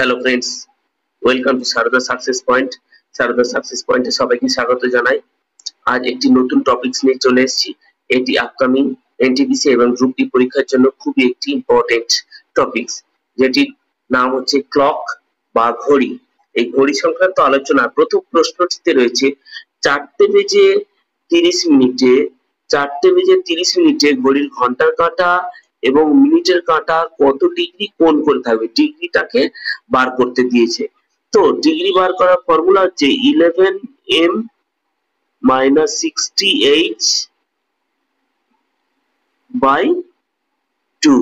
Hello friends, welcome to Sarada success point. Sarada success পয়েন্টে সবাইকে স্বাগত জানাই। আজ একটি নতুন টপিকস নিয়ে চলে এসেছি। এটি আপকামিং এনটিপিসি এবং গ্রুপ ডি পরীক্ষার জন্য খুবই একটি ইম্পর্টেন্ট টপিকস, যেটির নাম হচ্ছে ক্লক বা ঘড়ি। এই ঘড়ি সংক্রান্ত আলোচনা প্রথম প্রশ্নটিতে রয়েছে 4:30 ঘড়ির ঘন্টার কাঁটা এবং মিনিটের কাঁটা কত ডিগ্রি কোণ করে থাকবে, ডিগ্রিটাকে বার করতে দিয়েছে। তো ডিগ্রি বার করার ফর্মুলা হচ্ছে 11m minus 60h by 2।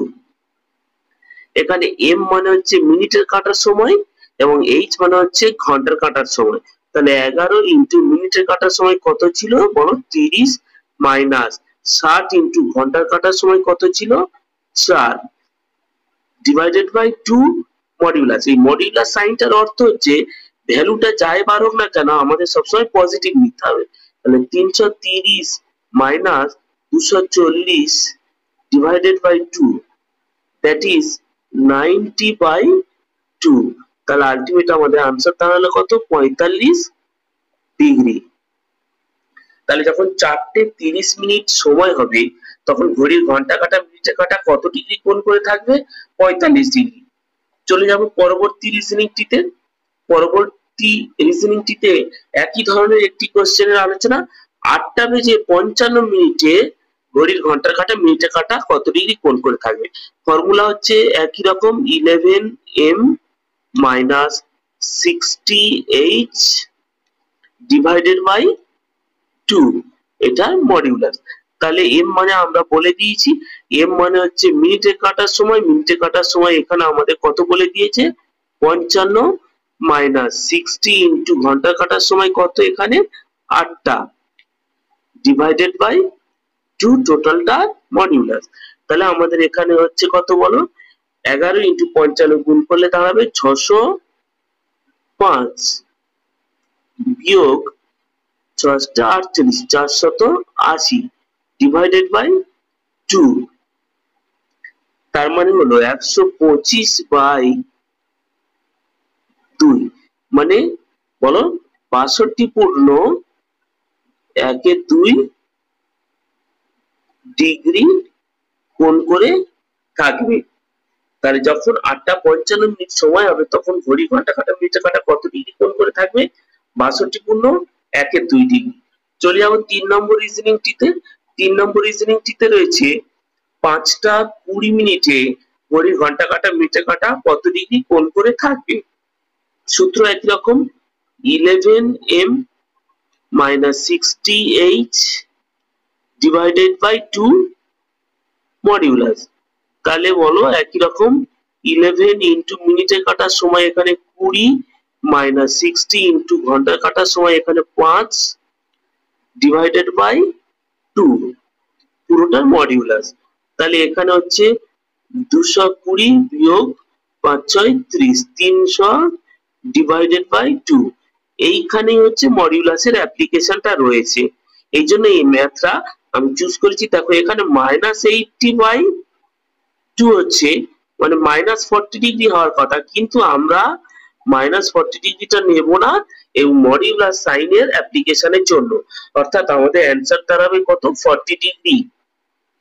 এখানে m মানে হচ্ছে মিনিটের কাঁটার সময় এবং h মানে হচ্ছে ঘন্টার কাঁটার সময়। তাহলে 11 ইন্টু মিনিটের কাঁটার সময় কত ছিল বলো, 30, মাইনাস 60 ইন্টু ঘন্টার কাঁটার সময় কত ছিল, 4, ডিভাইডেড বাই 2 মডিউলাস। এই মডিউলাস সাইনটার অর্থ হচ্ছে ভ্যালুটা যাই বার হোক না কেন আমাদের সবসময় পজিটিভ নিতে হবে। তাহলে 330 minus 240 divided by 2, that is 90/2। তাহলে আলটিমেট আমাদের आंसर দাঁড়ালো কত, 45 ডিগ্রি। তাহলে যখন 4:30 সময় হবে তখন ঘড়ির ঘন্টা কাঁটা মিনিটের কাঁটা কত ডিগ্রি কোণ করে থাকবে, 45 ডিগ্রি। চলে যাব পরবর্তী রিজনিংটিতে। পরবর্তী রিজনিংটিতে একই ধরনের একটি কোশ্চেনের আলোচনা। 8:55 ঘড়ির ঘন্টার কাঁটা মিনিটের কাঁটা কত ডিগ্রি কোণ করে থাকবে। ফর্মুলা হচ্ছে একই রকম, 11m minus 60h divided by 2, এটার মডিউলাস। তাহলে m মানে আমরা বলে দিয়েছি, m মানে হচ্ছে মিনিটের কাঁটার সময়। মিনিটের কাঁটার সময় এখানে আমাদের কত বলে দিয়েছে, 55, মাইনাস 60 ইন্টু ঘন্টার কাঁটার সময় কত, এখানে 8টা, ডিভাইডেড বাই 2, টোটালটা মডিউলাস। তাহলে আমাদের এখানে হচ্ছে কত বলো, 11 ইন্টু 55 গুণ করলে দাঁড়াবে 605, বিয়োগ 648, 480, ডিভাইডেড বাই 2, তার মানে হলো 125/2, মানে বলো 62.12 ডিগ্রি কোণ করে থাকবে। তাহলে যখন 8:55 সময় হবে তখন ঘড়ি ঘন্টা কাঁটা মিনিটের কাঁটা কত ডিগ্রি কোণ করে থাকবে, 62.12 ডিগ্রি। চলে যাবো 3 নম্বর রিজনিংটিতে। 3 নম্বর রিজনিংটিতে রয়েছে 5:20 ঘড়ির ঘন্টা কাঁটা মিনিটের কাঁটা কত ডিগ্রি কোণ করে থাকবে। সূত্র একই রকম, 11m minus 60h divided by 2 modulus. তাহলে বলো একই রকম, 11 ইন্টু মিনিটের কাঁটার সময় এখানে 20, মাইনাস 60 ইন্টু ঘন্টার কাঁটার সময় এখানে 5, ডিভাইডেড বাই 2, পুরোটার মডিউলাস। তাহলে এখানে হচ্ছে 220 বিয়োগ 5 6 30, 300 ডিভাইডেড বাই 2। এইখানেই হচ্ছে মডিউলাসের অ্যাপ্লিকেশনটা রয়েছে। এই জন্য এই ম্যাথটা আমি চুজ করেছি। দেখো এখানে -80/2 হচ্ছে মানে -40 ডিগ্রি হওয়ার কথা, কিন্তু আমরা -40 ডিগ্রিটা নেব না এই মডিউলাস সাইনের অ্যাপ্লিকেশনের জন্য। অর্থাৎ আমাদের অ্যানসার দাঁড়াবে কত, 40 ডিগ্রি।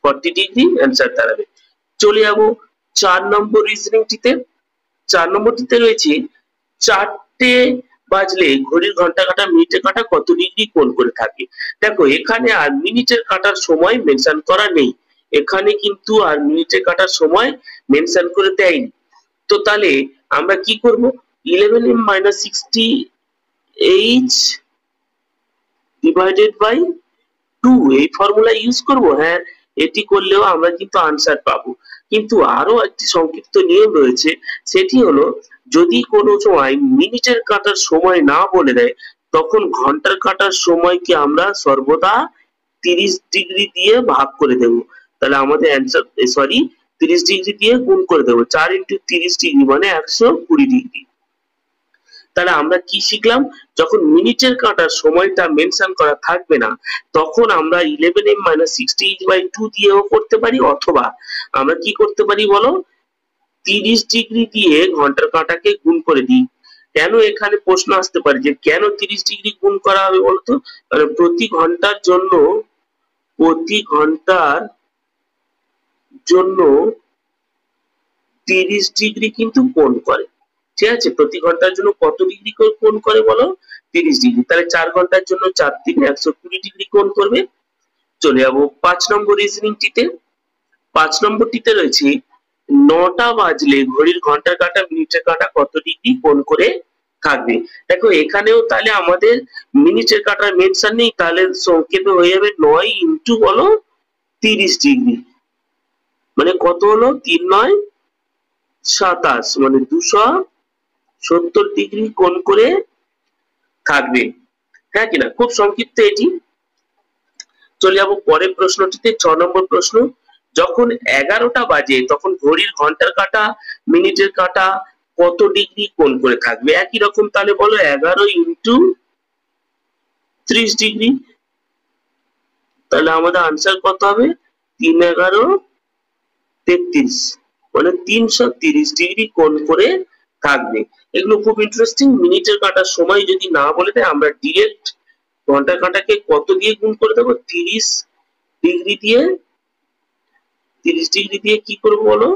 40 ডিগ্রি অ্যানসার দাঁড়াবে। চলে যাব 4 নম্বর রিজনিংটিতে। 4 নম্বরটিতে রয়েছে 4টে বাজলে ঘড়ির ঘন্টা কাঁটা মিনিটের কাঁটা কত ডিগ্রি কোণ করে থাকে। দেখো এখানে আর মিনিটের কাঁটার সময় মেনশন করা নেই, এখানে কিন্তু আর মিনিটের কাঁটার সময় মেনশন করে দেয়নি। তো তাহলে আমরা কি করব, 11m minus 60h divided by 2 এই ফর্মুলা ইউজ করব। হ্যাঁ, এটি করলেও আমরা কিন্তু আনসার পাবো। কিন্তু আরো একটি সংক্ষিপ্ত নিয়ম রয়েছে, সেটি হলো যদি কোনো সময় মিনিটের কাঁটার সময় না বলে দেয় তখন ঘন্টার কাঁটার সময়কে আমরা সর্বদা 30 ডিগ্রি দিয়ে ভাগ করে দেব। তাহলে আমাদের অ্যানসার, সরি, 30 ডিগ্রি দিয়ে গুণ করে দেব। 4 ইন্টু 30 ডিগ্রি মানে 120 ডিগ্রি। তাহলে আমরা কি শিখলাম, যখন মিনিটের কাঁটার সময়টা মেনশন করা থাকবে না তখন আমরা 11m minus 60h by 2 দিয়েও করতে পারি, অথবা আমরা কি করতে পারি বলো, 30 ডিগ্রি দিয়ে ঘন্টার কাঁটাকে গুণ করে দিই। কেন এখানে প্রশ্ন আসতে পারে যে কেন 30 ডিগ্রি গুণ করা হবে বলতো? কারণ প্রতি ঘন্টার জন্য 30 ডিগ্রি কিন্তু কোণ করে। ঠিক আছে, প্রতি ঘন্টার জন্য কত ডিগ্রি কোণ করে বলো? 30 ডিগ্রি। তাহলে 4 ঘন্টার জন্য 4 3 120 ডিগ্রি কোণ করবে। চলে যাবো 5 নম্বর রিজনিংটিতে। 5 নম্বরটিতে রয়েছে 9টা বাজলে ঘড়ির ঘন্টার কাঁটা মিনিটের কাঁটা কত ডিগ্রি কোণ করে থাকবে। দেখো এখানেও তাহলে আমাদের মিনিটের কাঁটার মেনশন নেই, তাহলে সংক্ষেপে হয়ে যাবে 9 ইন্টু বলো 30 ডিগ্রি, মানে কত হলো? 3 9 27, মানে 270 ডিগ্রি কোণ করে থাকবে। হ্যাঁ কিনা? খুব সংক্ষিপ্ত এটি। চলে যাবো পরের প্রশ্নটিতে, 6 নম্বর প্রশ্ন। যখন 11টা বাজে তখন ঘড়ির ঘন্টার কাঁটা মিনিটের কাঁটা কত ডিগ্রি কোণ করে থাকবে? একই রকম, তাহলে বলো 11 ইন্টু 30 ডিগ্রি। তাহলে আমাদের আনসার কত হবে? 3 11 33, মানে 330 ডিগ্রি কোণ করে থাকবে। এগুলো খুব ইন্টারেস্টিং। মিনিটের কাঁটার সময় যদি না বলে দেয়, আমরা ডিরেক্ট ঘন্টার কাঁটাকে কত দিয়ে গুণ করে দেবো? 30 ডিগ্রি দিয়ে। 30 ডিগ্রি দিয়ে কি করবো বলো?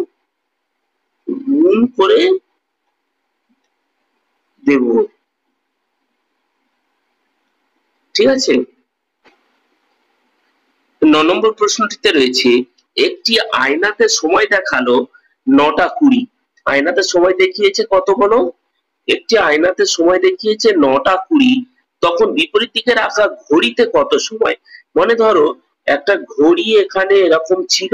গুণ করে দেব। ঠিক আছে। 9 নম্বর প্রশ্নটিতে রয়েছে একটি আয়নাতে সময় দেখালো 9টা 20। আয়নাতে সময় দেখিয়েছে কত বলো? একটি আয়নাতে সময় দেখিয়েছে 9টা 20, তখন বিপরীত দিকে রাখা ঘড়িতে কত সময়? মনে ধরো একটা ঘড়ি এখানে এরকম ছিল,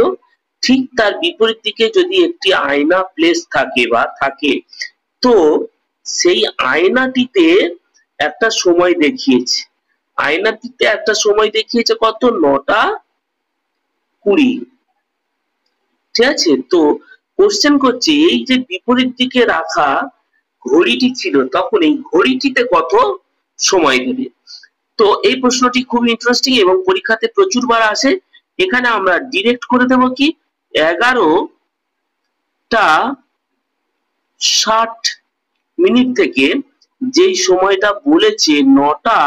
ঠিক তার বিপরীত দিকে যদি একটি আয়না প্লেস থাকে বা থাকে, তো সেই আয়নাটিতে একটা সময় দেখিয়েছে। আয়নাটিতে একটা সময় দেখিয়েছে কত? 9টা 20। ঠিক আছে, তো কোশ্চেন করছে এই যে বিপরীত দিকে রাখা ঘড়িটি ছিল, তখন এই ঘড়িটিতে কত সময় দেবে? তো এই প্রশ্নটি খুব ইন্টারেস্টিং এবং পরীক্ষাতে প্রচুরবার আসে। এখানে আমরা ডিরেক্ট করে দেব কি? 11টা 60 মিনিট থেকে যেই সময়টা বলেছে 9টা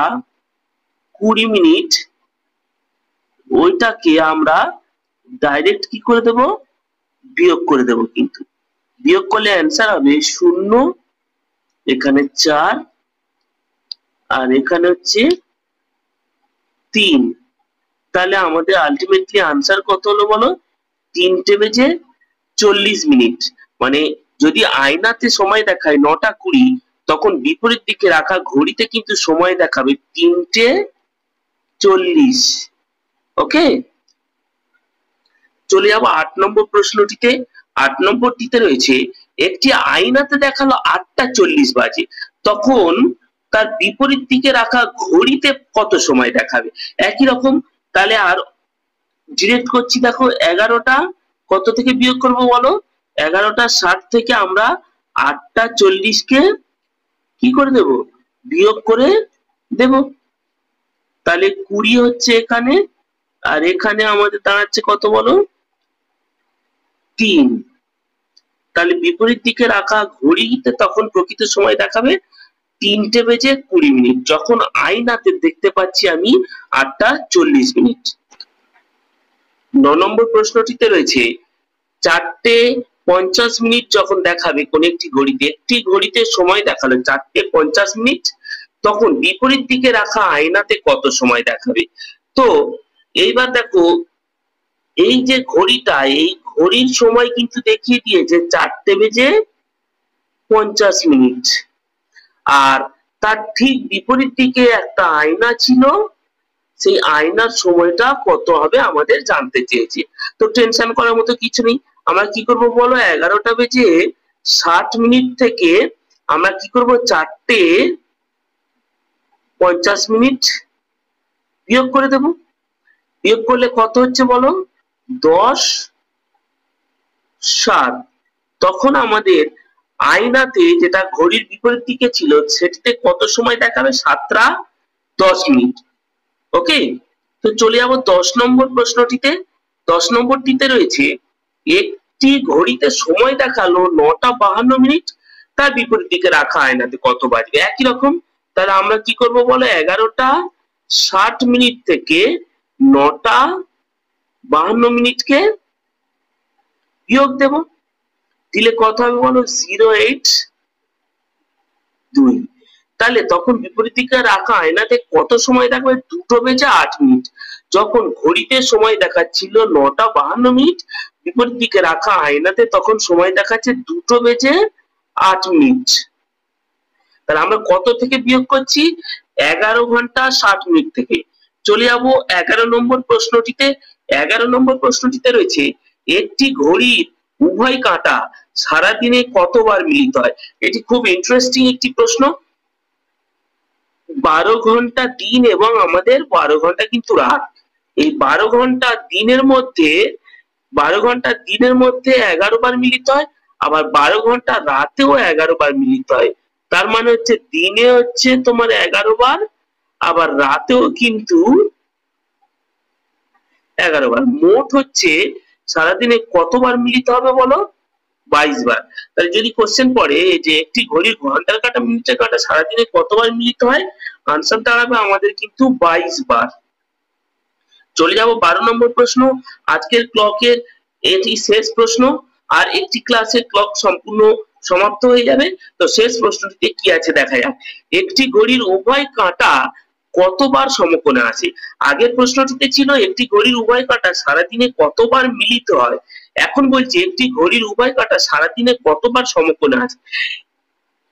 20 মিনিট, ওইটাকে আমরা ডাইরেক্ট কি করে দেব? বিয়োগ করে দেব। কিন্তু বিয়োগ করলে অ্যান্সার হবে 0, এখানে 4, আর এখানে হচ্ছে 3। তাহলে আমাদের আলটিমেটলি আনসার কত হলো বলো? 3টে বেজে 40 মিনিট। মানে যদি আয়নাতে সময় দেখায় 9টা 20, তখন বিপরীত দিকে রাখা ঘড়িতে কিন্তু সময় দেখাবে 3টে 40। ওকে, চলে যাবো 8 নম্বর প্রশ্নটিতে। 8 নম্বরটিতে রয়েছে একটি আয়নাতে দেখালো 8টা 40 বাজে, তখন তার বিপরীত দিকে রাখা ঘড়িতে কত সময় দেখাবে? একই রকম, তাহলে আর ডিরেক্ট করছি। দেখো 11টা কত থেকে বিয়োগ করবো বলো? 11টা 60 থেকে আমরা 8টা 40কে কি করে দেব? বিয়োগ করে দেব। তাহলে 20 হচ্ছে এখানে, আর এখানে আমাদের দাঁড়াচ্ছে কত বলো? 3। তাহলে বিপরীত দিকে রাখা ঘড়িতে তখন প্রকৃত সময় দেখাবে 3টে বেজে 20 মিনিট, যখন আয়নাতে দেখতে পাচ্ছি আমি 8টা 40 মিনিট। 9 নম্বর প্রশ্নটিতে রয়েছে 4টে 50 মিনিট যখন দেখাবে কোন একটি ঘড়িতে, একটি ঘড়িতে সময় দেখালো 4টে 50 মিনিট, তখন বিপরীত দিকে রাখা আয়নাতে কত সময় দেখাবে? তো এইবার দেখো এই যে ঘড়িটা, এই ঘড়ির সময় কিন্তু দেখিয়ে দিয়েছে 4টে বেজে 50 মিনিট, আর তার ঠিক বিপরীত দিকে একটা আয়না ছিল, সেই আয়নার সময়টা কত হবে আমাদের জানতে চেয়েছে। তো টেনশন করার মতো কিছু নেই, আমরা কি করব বলো? 11টা বেজে 60 মিনিট থেকে আমরা কি করব? 4টে 50 মিনিট বিয়োগ করে দেব। বিয়োগ করলে কত হচ্ছে বলো? 10 7। তখন আমাদের আয়নাতে যেটা ঘড়ির বিপরীত দিকে ছিল, সেটিতে কত সময় দেখাবে? 7টা 10 মিনিট। ওকে, তো চলে যাবো 10 নম্বর প্রশ্নটিতে। 10 নম্বরটিতে রয়েছে একটি ঘড়িতে সময় দেখালো 9:52, তার বিপরীত দিকে রাখা আয়নাতে কত বাজবে? একই রকম। তাহলে আমরা কি করব বলো, 11:60 থেকে 9:52 বিয়োগ দেব, দিলে কত হবে বলো? 0.82। তাহলে তখন বিপরীত দিকে রাখা আয়নাতে কত সময় দেখাবে? 2:08। যখন ঘড়িতে সময় দেখাচ্ছিল 9:52, বিপরীত দিকে রাখা আয়নাতে তখন সময় দেখাচ্ছে 2:08। তাহলে আমরা কত থেকে বিয়োগ করছি? 11:60 থেকে। চলে যাব 11 নম্বর প্রশ্নটিতে। 11 নম্বর প্রশ্নটিতে রয়েছে একটি ঘড়ির উভয় কাঁটা সারাদিনে কতবার মিলিত হয়? এটি খুব ইন্টারেস্টিং একটি প্রশ্ন। 12 ঘন্টা দিন এবং আমাদের 12 ঘন্টা কিন্তু রাত। এই 12 ঘন্টা দিনের মধ্যে 11 বার মিলিত হয়, আবার 12 ঘন্টা রাতেও 11 বার মিলিত হয়। তার মানে হচ্ছে দিনে হচ্ছে তোমার 11 বার, আবার রাতেও কিন্তু 11 বার। মোট হচ্ছে সারাদিনে কতবার মিলিত হবে বলো? 22 বার। তাহলে যদি কোশ্চেন পড়ে যে একটি ঘড়ির ঘন্টার কাঁটা মিনিটের কাঁটা সারাদিনে কতবার মিলিত হয়, আনসার দাঁড়াবে আমাদের কিন্তু 22 বার। চলে যাব 12 নম্বর প্রশ্ন। আজকের ক্লকের এটি শেষ প্রশ্ন, আর একটি ক্লাসের ক্লক সম্পূর্ণ সমাপ্ত হয়ে যাবে। তো শেষ প্রশ্নটিতে কি আছে দেখা যাক। একটি ঘড়ির উভয় কাঁটা কতবার সমকোণে আসে? আগের প্রশ্নটিতে ছিল একটি ঘড়ির উভয় কাঁটা সারাদিনে কতবার মিলিত হয়, এখন বলছি একটি ঘড়ির উভয় কাঁটা সারাদিনে কতবার সমকোণে আসে।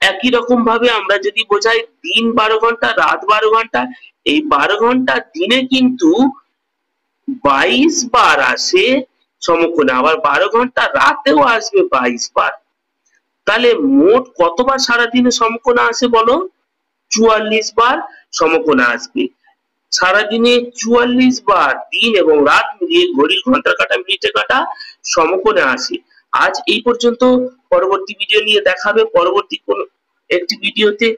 একই রকম ভাবে আমরা যদি বোঝাই দিন 12 ঘন্টা রাত 12 ঘন্টা, এই 12 ঘন্টা দিনে কিন্তু 22 বার আসে সমকোণে, আবার 12 ঘন্টা রাতেও আসবে 22 বার। তাহলে মোট কতবার সারাদিনে সমকোণে আসে বলো? 44 বার সমকোণে আসবে। সারাদিনে 44 বার দিন এবং রাত মিলিয়ে ঘড়ির ঘন্টার কাঁটা মিনিটের কাঁটা সমকোণে আসে। আজ এই পর্যন্ত। পরবর্তী ভিডিও নিয়ে দেখাবে পরবর্তী কোন একটি ভিডিওতে,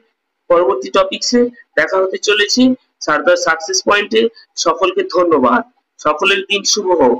পরবর্তী টপিকসে দেখা হতে চলেছে। সারদার সাকসেস পয়েন্টে সকলকে ধন্যবাদ। সকলের দিন শুভ হোক।